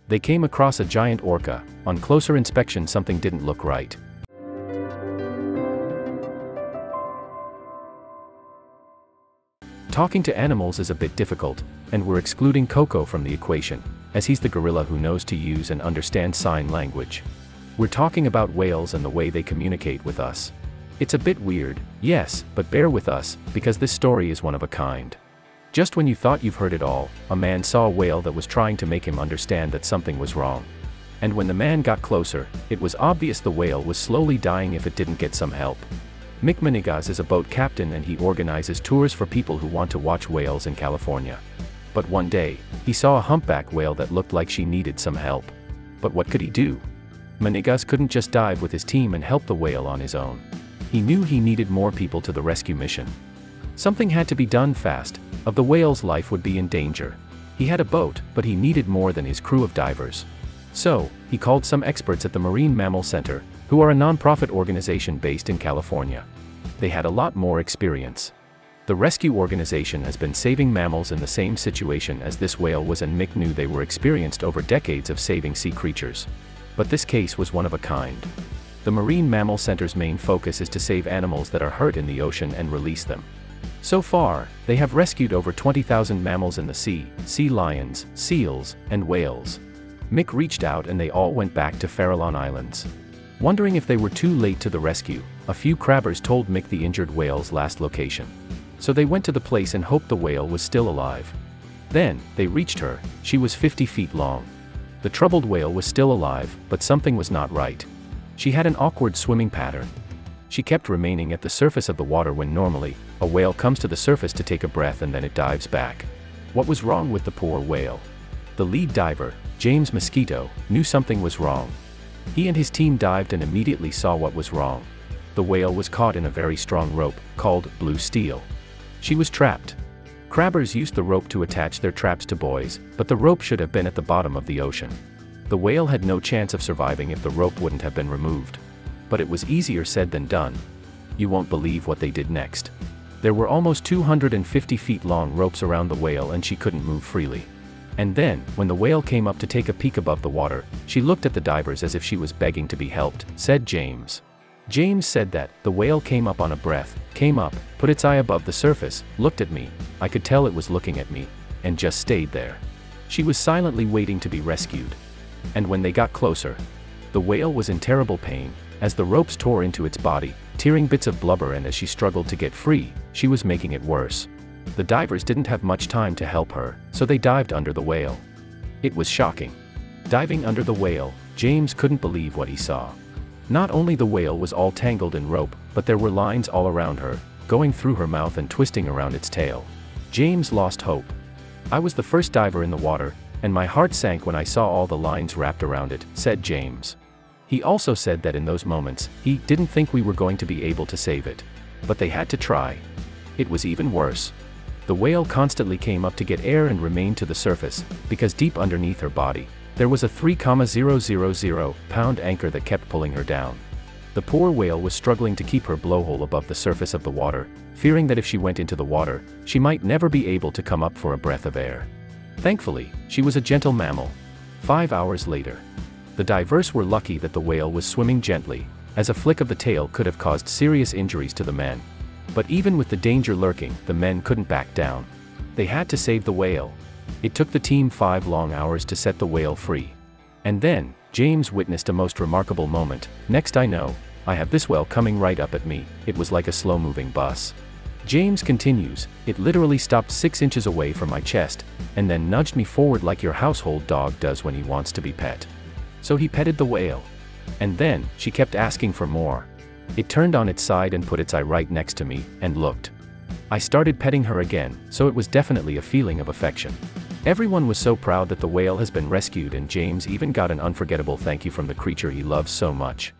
They came across a giant orca. On closer inspection, something didn't look right. Talking to animals is a bit difficult, and we're excluding Coco from the equation, as he's the gorilla who knows to use and understand sign language. We're talking about whales and the way they communicate with us. It's a bit weird, yes, but bear with us, because this story is one of a kind. Just when you thought you've heard it all, a man saw a whale that was trying to make him understand that something was wrong. And when the man got closer, it was obvious the whale was slowly dying if it didn't get some help. Mick Menegas is a boat captain and he organizes tours for people who want to watch whales in California. But one day, he saw a humpback whale that looked like she needed some help. But what could he do? Menegas couldn't just dive with his team and help the whale on his own. He knew he needed more people to the rescue mission. Something had to be done fast, or the whale's life would be in danger. He had a boat, but he needed more than his crew of divers. So, he called some experts at the Marine Mammal Center, who are a non-profit organization based in California. They had a lot more experience. The rescue organization has been saving mammals in the same situation as this whale was, and Mick knew they were experienced over decades of saving sea creatures. But this case was one of a kind. The Marine Mammal Center's main focus is to save animals that are hurt in the ocean and release them. So far, they have rescued over 20,000 mammals in the sea lions, seals, and whales. Mick reached out and they all went back to Farallon Islands. Wondering if they were too late to the rescue, a few crabbers told Mick the injured whale's last location. So they went to the place and hoped the whale was still alive. Then, they reached her. She was 50 feet long. The troubled whale was still alive, but something was not right. She had an awkward swimming pattern. She kept remaining at the surface of the water when normally, a whale comes to the surface to take a breath and then it dives back. What was wrong with the poor whale? The lead diver, James Mosquito, knew something was wrong. He and his team dived and immediately saw what was wrong. The whale was caught in a very strong rope, called blue steel. She was trapped. Crabbers used the rope to attach their traps to buoys, but the rope should have been at the bottom of the ocean. The whale had no chance of surviving if the rope wouldn't have been removed. But it was easier said than done. You won't believe what they did next. There were almost 250 feet long ropes around the whale and she couldn't move freely. And then, when the whale came up to take a peek above the water, she looked at the divers as if she was begging to be helped, said James. James said that, the whale came up on a breath, came up, put its eye above the surface, looked at me, I could tell it was looking at me, and just stayed there. She was silently waiting to be rescued. And when they got closer, the whale was in terrible pain, as the ropes tore into its body, tearing bits of blubber, and as she struggled to get free, she was making it worse. The divers didn't have much time to help her, so they dived under the whale. It was shocking. Diving under the whale, James couldn't believe what he saw. Not only the whale was all tangled in rope, but there were lines all around her, going through her mouth and twisting around its tail. James lost hope. I was the first diver in the water, and my heart sank when I saw all the lines wrapped around it, said James. He also said that in those moments, he didn't think we were going to be able to save it. But they had to try. It was even worse. The whale constantly came up to get air and remained to the surface, because deep underneath her body, there was a 3,000 pound anchor that kept pulling her down. The poor whale was struggling to keep her blowhole above the surface of the water, fearing that if she went into the water, she might never be able to come up for a breath of air. Thankfully, she was a gentle mammal. 5 hours later, the divers were lucky that the whale was swimming gently, as a flick of the tail could have caused serious injuries to the men. But even with the danger lurking, the men couldn't back down. They had to save the whale. It took the team 5 long hours to set the whale free. And then, James witnessed a most remarkable moment. Next I know, I have this whale coming right up at me. It was like a slow-moving bus. James continues, it literally stopped 6 inches away from my chest, and then nudged me forward like your household dog does when he wants to be pet. So he petted the whale. And then, she kept asking for more. It turned on its side and put its eye right next to me, and looked. I started petting her again, so it was definitely a feeling of affection. Everyone was so proud that the whale has been rescued, and James even got an unforgettable thank you from the creature he loves so much.